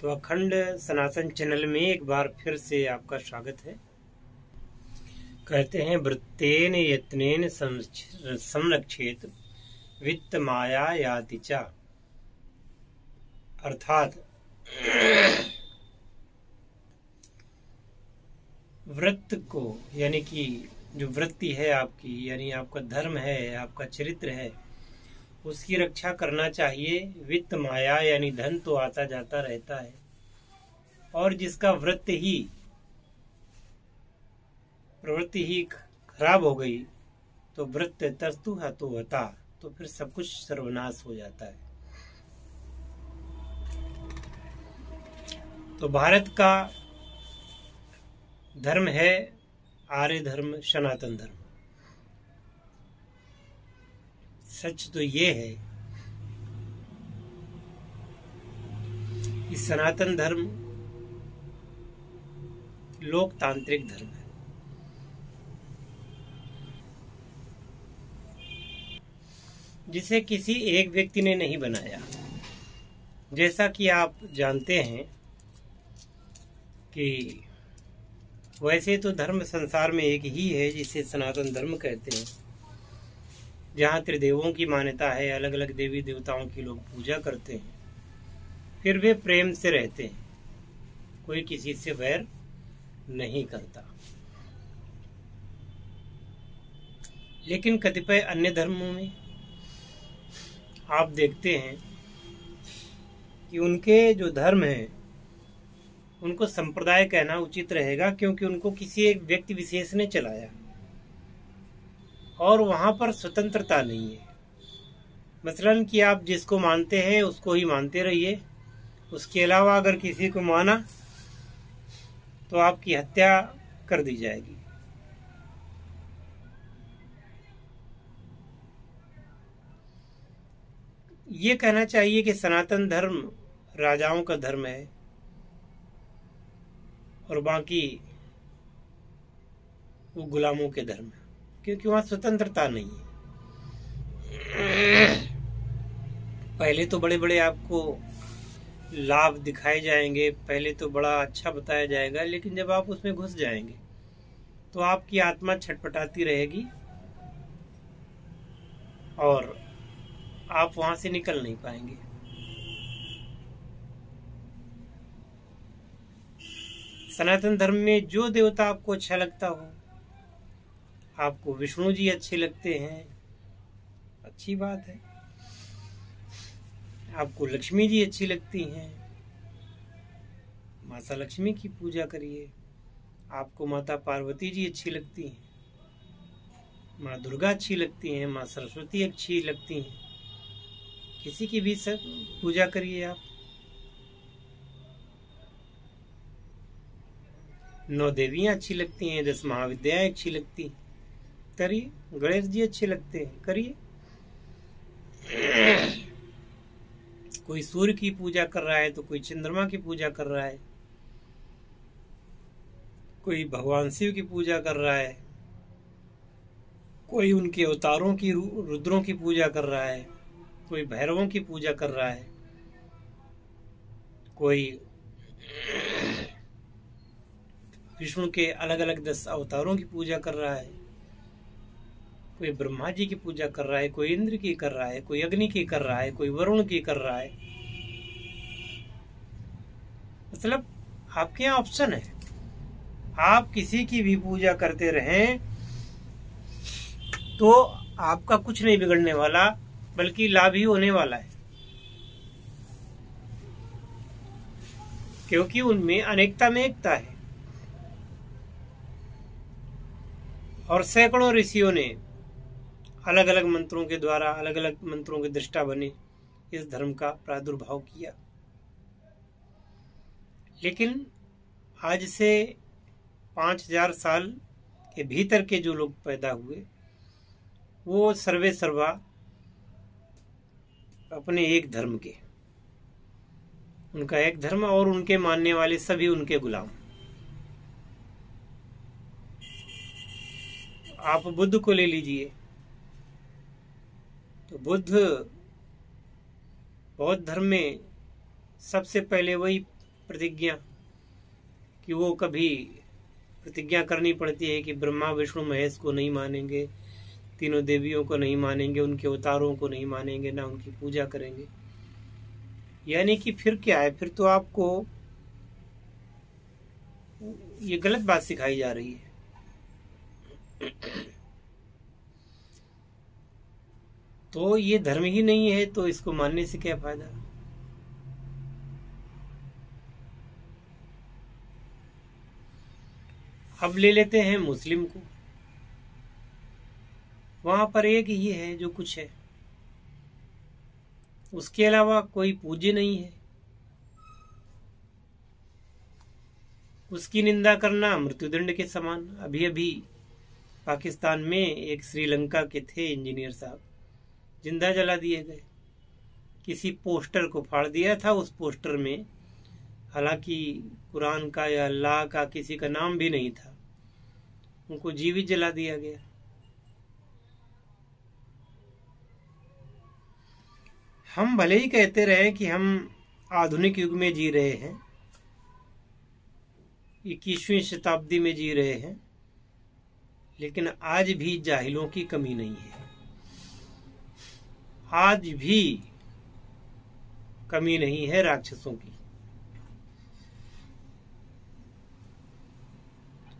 तो अखंड सनातन चैनल में एक बार फिर से आपका स्वागत है। कहते हैं वृत्तेन यत्नेन संरक्षेत वित्त माया याति च, अर्थात व्रत को यानी कि जो वृत्ति है आपकी, यानी आपका धर्म है, आपका चरित्र है, उसकी रक्षा करना चाहिए। वित्त माया यानी धन तो आता जाता रहता है, और जिसका वृत्ति ही प्रवृत्ति ही खराब हो गई तो वृत्त तस्तु हतो हता, तो फिर सब कुछ सर्वनाश हो जाता है। तो भारत का धर्म है आर्य धर्म, सनातन धर्म। सच तो ये है कि सनातन धर्म लोकतांत्रिक धर्म है। जिसे किसी एक व्यक्ति ने नहीं बनाया। जैसा कि आप जानते हैं कि वैसे तो धर्म संसार में एक ही है जिसे सनातन धर्म कहते हैं, जहाँ त्रिदेवों की मान्यता है, अलग अलग देवी देवताओं की लोग पूजा करते हैं, फिर वे प्रेम से रहते हैं, कोई किसी से वैर नहीं करता। लेकिन कतिपय अन्य धर्मों में आप देखते हैं कि उनके जो धर्म है उनको संप्रदाय कहना उचित रहेगा, क्योंकि उनको किसी एक व्यक्ति विशेष ने चलाया और वहां पर स्वतंत्रता नहीं है। मसलन कि आप जिसको मानते हैं उसको ही मानते रहिए, उसके अलावा अगर किसी को माना तो आपकी हत्या कर दी जाएगी। ये कहना चाहिए कि सनातन धर्म राजाओं का धर्म है और बाकी वो गुलामों के धर्म है, क्योंकि वहां स्वतंत्रता नहीं है। पहले तो बड़े बड़े आपको लाभ दिखाए जाएंगे, पहले तो बड़ा अच्छा बताया जाएगा, लेकिन जब आप उसमें घुस जाएंगे तो आपकी आत्मा छटपटाती रहेगी और आप वहां से निकल नहीं पाएंगे। सनातन धर्म में जो देवता आपको अच्छा लगता हो, आपको विष्णु जी अच्छे लगते हैं, अच्छी बात है। आपको लक्ष्मी जी अच्छी लगती हैं, माता लक्ष्मी की पूजा करिए। आपको माता पार्वती जी अच्छी लगती हैं, माँ दुर्गा अच्छी लगती हैं, माँ सरस्वती अच्छी लगती हैं, किसी की भी सब पूजा करिए आप। 9 देवियां अच्छी लगती हैं, 10 महाविद्याएं अच्छी लगती हैं, करिए। गणेश जी अच्छे लगते हैं, करिए। कोई सूर्य की पूजा कर रहा है तो कोई चंद्रमा की पूजा कर रहा है, कोई भगवान शिव की पूजा कर रहा है, कोई उनके अवतारों की रुद्रों की पूजा कर रहा है, कोई भैरवों की पूजा कर रहा है, कोई विष्णु के अलग अलग 10 अवतारों की पूजा कर रहा है, कोई ब्रह्मा जी की पूजा कर रहा है, कोई इंद्र की कर रहा है, कोई अग्नि की कर रहा है, कोई वरुण की कर रहा है। मतलब आपके यहाँ ऑप्शन है, आप किसी की भी पूजा करते रहें तो आपका कुछ नहीं बिगड़ने वाला, बल्कि लाभ ही होने वाला है, क्योंकि उनमें अनेकता में एकता है। और सैकड़ों ऋषियों ने अलग अलग मंत्रों के द्वारा, अलग अलग मंत्रों के दृष्टा बने इस धर्म का प्रादुर्भाव किया। लेकिन आज से 5000 साल के भीतर के जो लोग पैदा हुए वो सर्वे सर्वा अपने एक धर्म के, उनका एक धर्म और उनके मानने वाले सभी उनके गुलाम। आप बुद्ध को ले लीजिए, तो बुद्ध बौद्ध धर्म में सबसे पहले वही प्रतिज्ञा कि वो कभी प्रतिज्ञा करनी पड़ती है कि ब्रह्मा विष्णु महेश को नहीं मानेंगे, तीनों देवियों को नहीं मानेंगे, उनके अवतारों को नहीं मानेंगे, ना उनकी पूजा करेंगे। यानी कि फिर क्या है, फिर तो आपको ये गलत बात सिखाई जा रही है। तो ये धर्म ही नहीं है तो इसको मानने से क्या फायदा। अब ले लेते हैं मुस्लिम को, वहां पर एक ही है जो कुछ है, उसके अलावा कोई पूज्य नहीं है। उसकी निंदा करना मृत्युदंड के समान। अभी अभी पाकिस्तान में एक श्रीलंका के थे इंजीनियर साहब, जिंदा जला दिए गए। किसी पोस्टर को फाड़ दिया था, उस पोस्टर में हालांकि कुरान का या अल्लाह का किसी का नाम भी नहीं था, उनको जीवित जला दिया गया। हम भले ही कहते रहे कि हम आधुनिक युग में जी रहे हैं, 21वीं शताब्दी में जी रहे हैं, लेकिन आज भी जाहिलों की कमी नहीं है। आज भी कमी नहीं है राक्षसों की।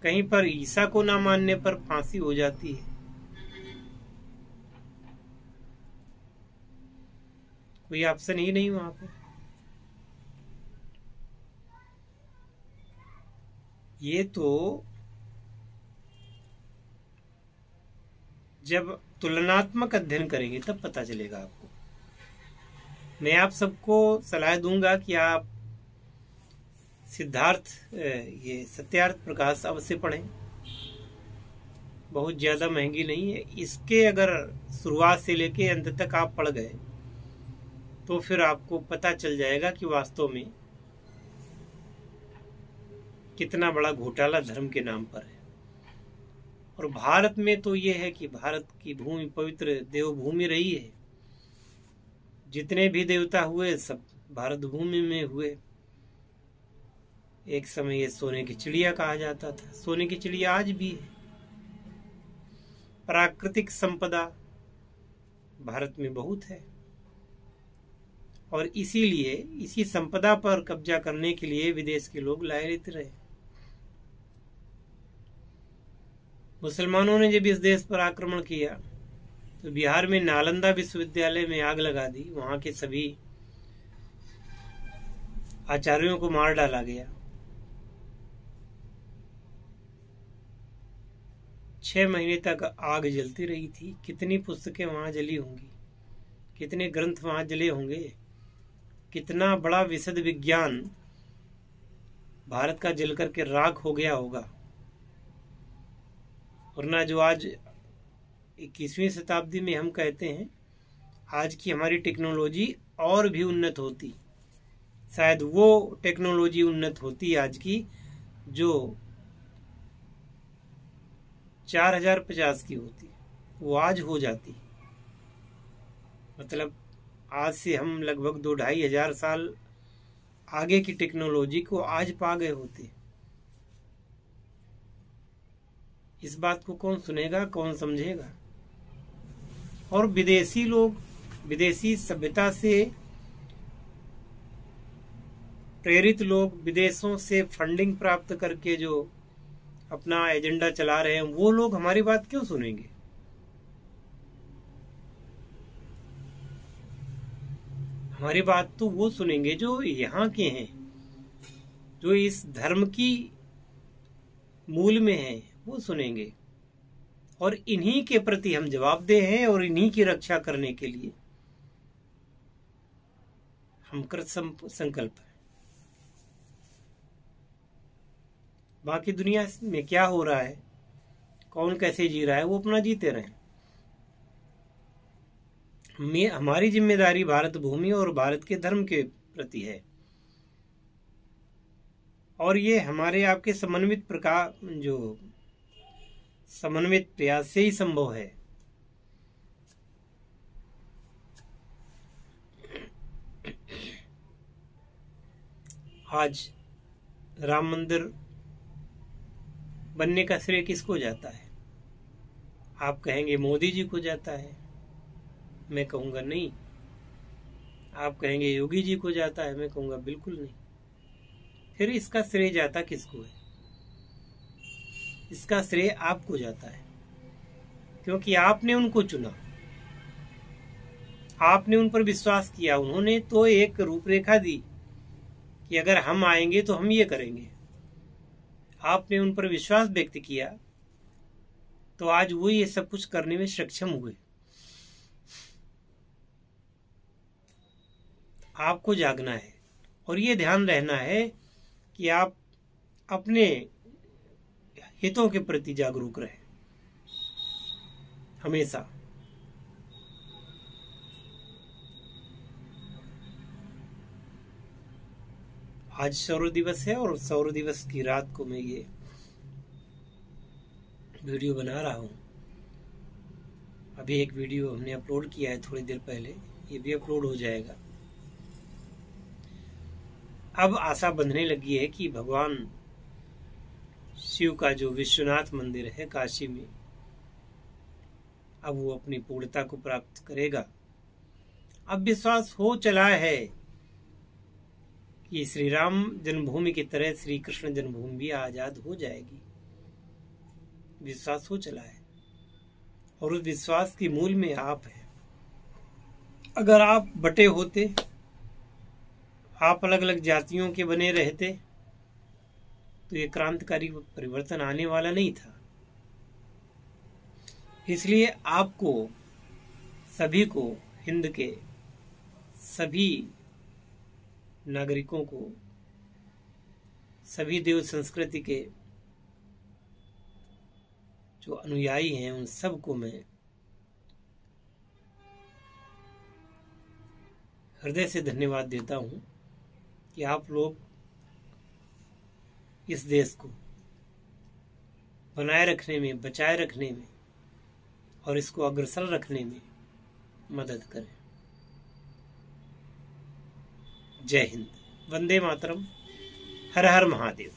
कहीं पर ईसा को ना मानने पर फांसी हो जाती है, कोई ऑप्शन ही नहीं वहां पर। ये तो जब तुलनात्मक अध्ययन करेंगे तब पता चलेगा आपको। मैं आप सबको सलाह दूंगा कि आप सिद्धार्थ ये सत्यार्थ प्रकाश अवश्य पढ़ें। बहुत ज्यादा महंगी नहीं है, इसके अगर शुरुआत से लेके अंत तक आप पढ़ गए तो फिर आपको पता चल जाएगा कि वास्तव में कितना बड़ा घोटाला धर्म के नाम पर है। और भारत में तो ये है कि भारत की भूमि पवित्र देवभूमि रही है। जितने भी देवता हुए सब भारत भूमि में हुए। एक समय ये सोने की चिड़िया कहा जाता था, सोने की चिड़िया आज भी है। प्राकृतिक संपदा भारत में बहुत है और इसीलिए इसी संपदा पर कब्जा करने के लिए विदेश के लोग लायक रहे। मुसलमानों ने जब इस देश पर आक्रमण किया तो बिहार में नालंदा विश्वविद्यालय में आग लगा दी, वहां के सभी आचार्यों को मार डाला गया। 6 महीने तक आग जलती रही थी। कितनी पुस्तकें वहां जली होंगी, कितने ग्रंथ वहां जले होंगे, कितना बड़ा विशद विज्ञान भारत का जल करके राख हो गया होगा। वरना जो आज 21वीं शताब्दी में हम कहते हैं, आज की हमारी टेक्नोलॉजी और भी उन्नत होती, शायद वो टेक्नोलॉजी उन्नत होती आज की जो 4050 की होती, वो आज हो जाती। मतलब आज से हम लगभग 2-2.5 हजार साल आगे की टेक्नोलॉजी को आज पा गए होते। इस बात को कौन सुनेगा, कौन समझेगा। और विदेशी लोग विदेशी सभ्यता से प्रेरित लोग, विदेशों से फंडिंग प्राप्त करके जो अपना एजेंडा चला रहे हैं, वो लोग हमारी बात क्यों सुनेंगे। हमारी बात तो वो सुनेंगे जो यहाँ के हैं, जो इस धर्म की मूल में है, वो सुनेंगे। और इन्हीं के प्रति हम जवाबदेह हैं और इन्हीं की रक्षा करने के लिए हम कृत संकल्प है। बाकी दुनिया में क्या हो रहा है, कौन कैसे जी रहा है, वो अपना जीते रहें। हमारी जिम्मेदारी भारत भूमि और भारत के धर्म के प्रति है। और ये हमारे आपके समन्वित प्रयास से ही संभव है। आज राम मंदिर बनने का श्रेय किसको जाता है? आप कहेंगे मोदी जी को जाता है, मैं कहूँगा नहीं। आप कहेंगे योगी जी को जाता है, मैं कहूँगा बिल्कुल नहीं। फिर इसका श्रेय जाता किसको है? इसका श्रेय आपको जाता है, क्योंकि आपने उनको चुना, आपने उन पर विश्वास किया। उन्होंने तो एक रूपरेखा दी कि अगर हम आएंगे तो हम ये करेंगे। आपने उन पर विश्वास व्यक्त किया, तो आज वो ये सब कुछ करने में सक्षम हुए। आपको जागना है और ये ध्यान रहना है कि आप अपने हितों के प्रति जागरूक रहें हमेशा। आज सौर दिवस है और सौर दिवस की रात को मैं ये वीडियो बना रहा हूं। अभी एक वीडियो हमने अपलोड किया है थोड़ी देर पहले, ये भी अपलोड हो जाएगा। अब आशा बंधने लगी है कि भगवान शिव का जो विश्वनाथ मंदिर है काशी में, अब वो अपनी पूर्णता को प्राप्त करेगा। अब विश्वास हो चला है कि श्री राम जन्मभूमि की तरह श्री कृष्ण जन्मभूमि भी आजाद हो जाएगी। विश्वास हो चला है और उस विश्वास की मूल में आप हैं। अगर आप बटे होते, आप अलग अलग जातियों के बने रहते, तो ये क्रांतिकारी परिवर्तन आने वाला नहीं था। इसलिए आपको सभी को, हिंद के सभी नागरिकों को, सभी देव संस्कृति के जो अनुयायी हैं, उन सबको मैं हृदय से धन्यवाद देता हूं कि आप लोग इस देश को बनाए रखने में, बचाए रखने में और इसको अग्रसर रखने में मदद करें। जय हिंद, वंदे मातरम, हर हर महादेव।